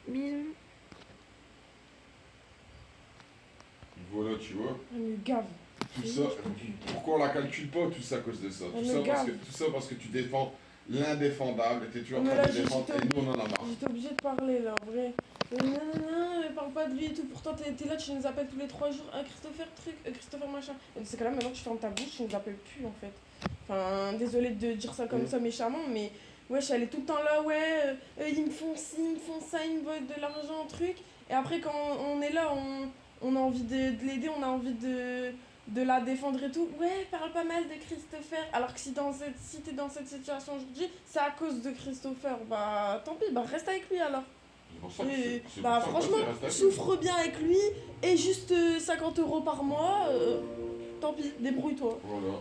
Bisous. Voilà, tu vois. Elle me gave. Tout ça, pourquoi on la calcule pas tout ça à cause de ça? Elle Tout me gave. ça parce que tu défends l'indéfendable et t'es toujours en Mais train là, de défendre et nous on en a marre. j'étais obligée de parler là, en vrai. Non, parle pas de lui et tout. Pourtant, t'es là, tu nous appelles tous les 3 jours. Ah, Christopher, truc, Christopher, machin. Et c'est que là, maintenant que tu fermes ta bouche, tu nous appelles plus en fait. Enfin, désolée de dire ça comme ça méchamment, mais wesh, elle est tout le temps là, ouais. Ils me font ci, ils me font ça, ils me volent de l'argent, truc. Et après, quand on est là, on a envie de l'aider, on a envie de la défendre et tout. Ouais, parle pas mal de Christopher. Alors que si t'es dans cette situation aujourd'hui, c'est à cause de Christopher. Bah tant pis, bah reste avec lui alors. Bah franchement, souffre bien avec lui et juste 50 € par mois. Tant pis, débrouille-toi. Voilà.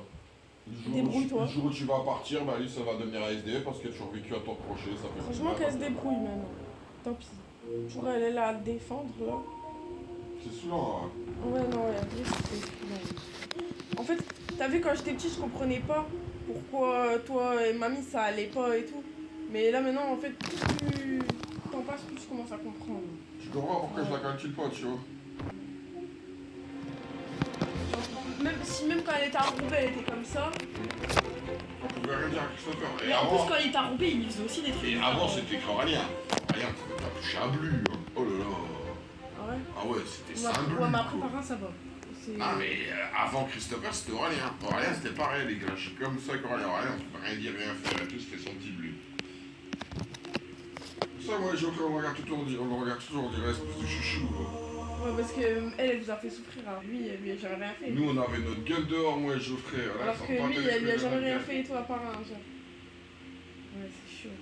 Débrouille-toi. Le jour où tu vas partir, bah lui ça va devenir ASD parce qu'il a toujours vécu à ton crochet. Ça fait Franchement, qu'elle se débrouille maintenant. Tant pis. Toujours elle est là à le défendre là. C'est saoulant, hein. Ouais, non, ouais, après c'était saoulant. En fait, t'as vu quand j'étais petite, je comprenais pas pourquoi toi et mamie ça allait pas et tout. Mais là maintenant, en fait, plus t'en passes, plus je commence à comprendre. Tu comprends pourquoi je la calcule pas, tu vois? Même quand elle était à Roubaix, elle était comme ça. On pouvait rien dire à Christopher. Et Mais en avant, plus, quand il était à Roubaix, il lui faisait aussi des trucs. et avant c'était Coralien. Coralien, t'as touché à Blu. Hein. Oh là là. Ah ouais? Ah ouais, c'était Ouais, simple. mais après, par contre, ça va. Ah mais avant Christopher c'était Aurélien. Aurélien c'était pareil les gars, je suis comme ça qu'Aurélien. Aurélien on peut rien dire, rien faire et tout, c'était son petit bleu. Ça moi Geoffrey on le regarde toujours, on dirait espèce de chouchou. Ouais parce que elle vous a fait souffrir, alors lui, elle lui a jamais rien fait. Nous on avait notre gueule dehors moi et Geoffrey. Voilà, alors que lui, elle lui a jamais rien fait et toi à part un genre. Ouais c'est chaud.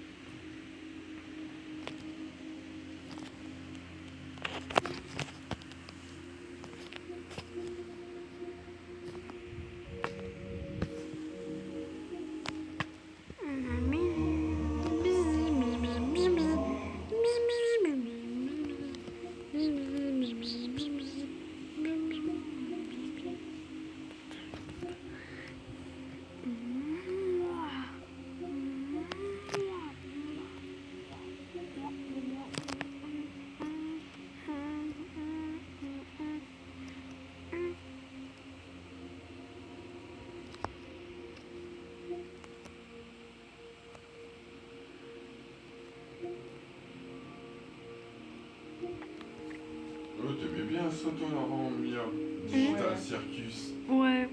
Ouais, t'aimais bien ça toi avant Mia. Digital Circus. Ouais.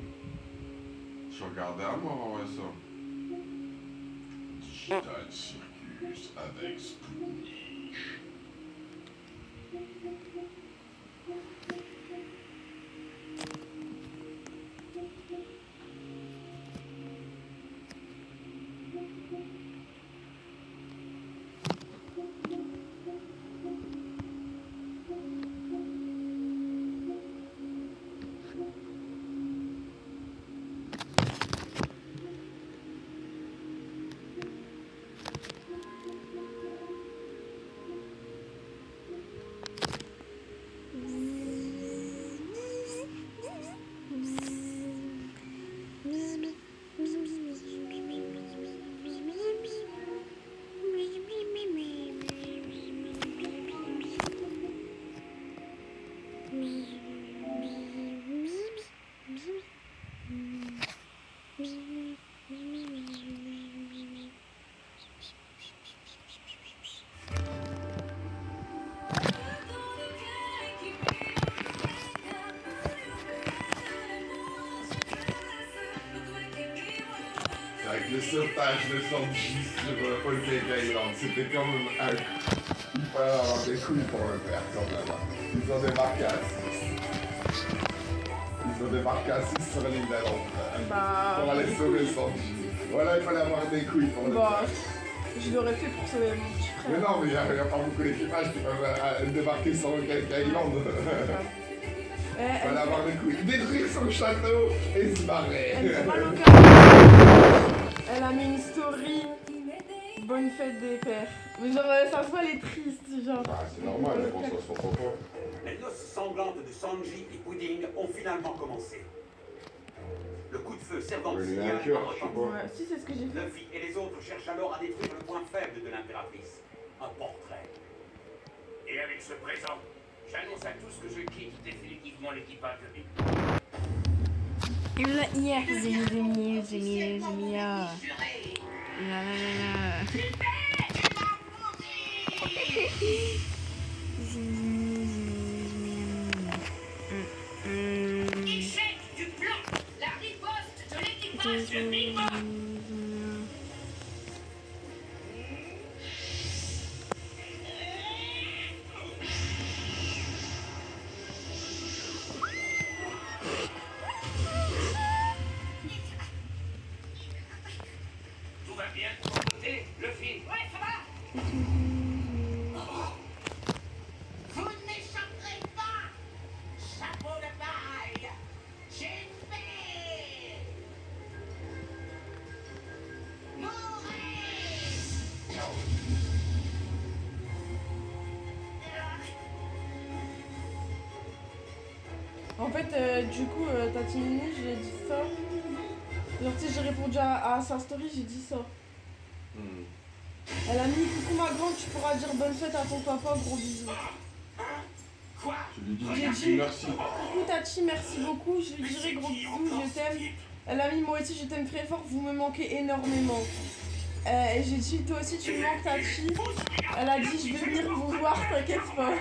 Je regardais à moi avant ça. Digital Circus avec Spoutnik. Avec le sauvetage de Sanji sur Paul Island, c'était quand même un coup. Il fallait avoir des couilles pour le faire quand même. Ils ont débarqué à 6. Ils ont débarqué à 6 sur l'île d'Alonde pour aller sauver Sanji. Voilà, il fallait avoir des couilles pour le faire. Je l'aurais fait pour sauver mon petit frère. Mais non, mais il n'y a pas beaucoup d'équipage qui peuvent débarquer sur Island. Il fallait avoir des couilles. Détruire son château et se barrer. Elle a mis une story. Bonne fête des pères. Mais genre, ça se voit, elle est triste, genre. Ah, c'est normal, elle pense à son papa. Les noces sanglantes de Sanji et Pudding ont finalement commencé. Le coup de feu servant de signal a retenti. Ouais, si, c'est ce que j'ai fait. Luffy et les autres cherchent alors à détruire le point faible de l'impératrice, un portrait. avec ce présent. J'annonce à tous que je quitte définitivement l'équipage de Big. Là, hier, j'ai mis là. Échec du plan. La riposte de l'équipage de Big Mom. Tout va bien de ton côté, Luffy? Ouais, ça va. Vous n'échapperez pas. Chapeau de paille. Jinbei. En fait, du coup, Tatimini, je lui ai dit ça. Genre, tu sais, j'ai répondu à sa story, j'ai dit ça. Elle a mis coucou ma grande, tu pourras dire bonne fête à ton papa, gros bisous. Tu lui dis J'ai dit merci. coucou Tati, merci beaucoup, je lui dirai gros bisous, je t'aime. Elle a mis moi aussi, je t'aime très fort, vous me manquez énormément. Et j'ai dit toi aussi, tu me manques Tati. Elle a dit je vais venir vous voir, t'inquiète pas.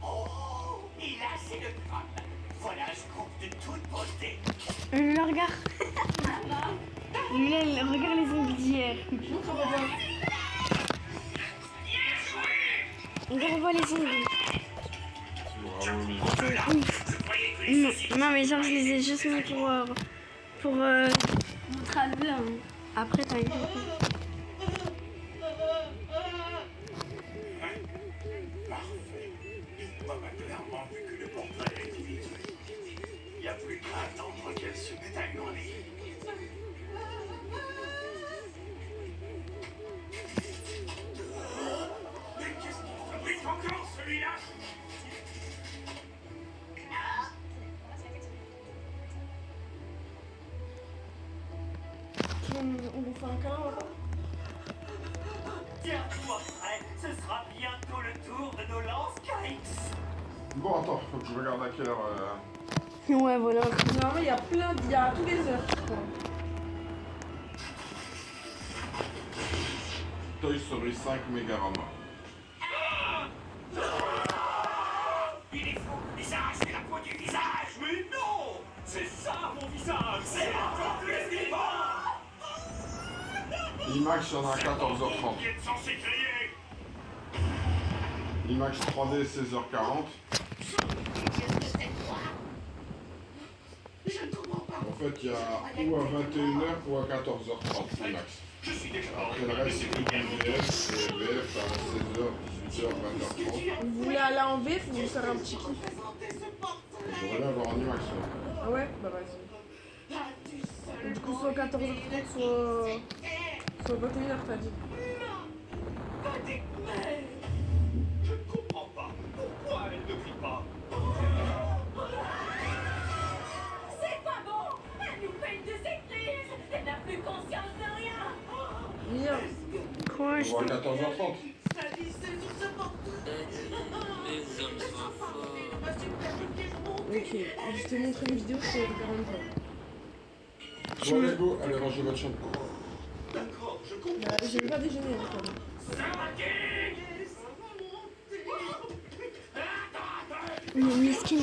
Oh, il a assez de crâne. Voilà un scoop de toute beauté. Le regard. Lui, il regarde les ongles d'hier. Regarde, voit les ongles. C'est ouf. Non, mais genre, je les ai juste mis pour montrer à lui, là. Après, t'as une Parfait. Il m'a clairement vu que le portrait est vide. Il n'y a plus qu'à attendre qu'elle se mette à hurler. Mais qu'est-ce qu'il fabrique encore, celui-là? On vous fait un câlin là. Tiens-toi prêt, ce sera bientôt le tour de nos lance-caïx. Bon, attends, faut que je regarde à quelle heure. Ouais, voilà. Normalement, il y a il y a tous les heures, je crois. Toy Story 5 Megarama. Il est fou, il s'est arraché la peau du visage. Mais non, c'est ça mon visage. C'est encore plus vivant. IMAX, il y en a à 14h30. Qui est censé crier? IMAX 3D, 16h40. Je ne comprends pas. En fait, il y a ou à 21h ou à 14h30 IMAX. Je suis déjà Après le reste, c'est tout VF et VF à 16h, 18h, 20h30. Vous voulez aller en VF ou vous faire un petit kiff? J'aurais bien avoir en IMAX. Ouais. Ah ouais? Bah vas-y. Du coup, soit 14h30, soit 21h, t'as dit. Je ne comprends pas. Pourquoi elle ne crie pas? C'est pas bon. Elle nous fait de ses crises. Elle n'a plus conscience de rien. Mia. Quoi, On voit à 14h30. Ok, je t'ai montré une vidéo sur le 40. Bon, let's go, allez ranger votre chambre. D'accord, je comprends. J'ai pas déjeuné encore. Mais miskin,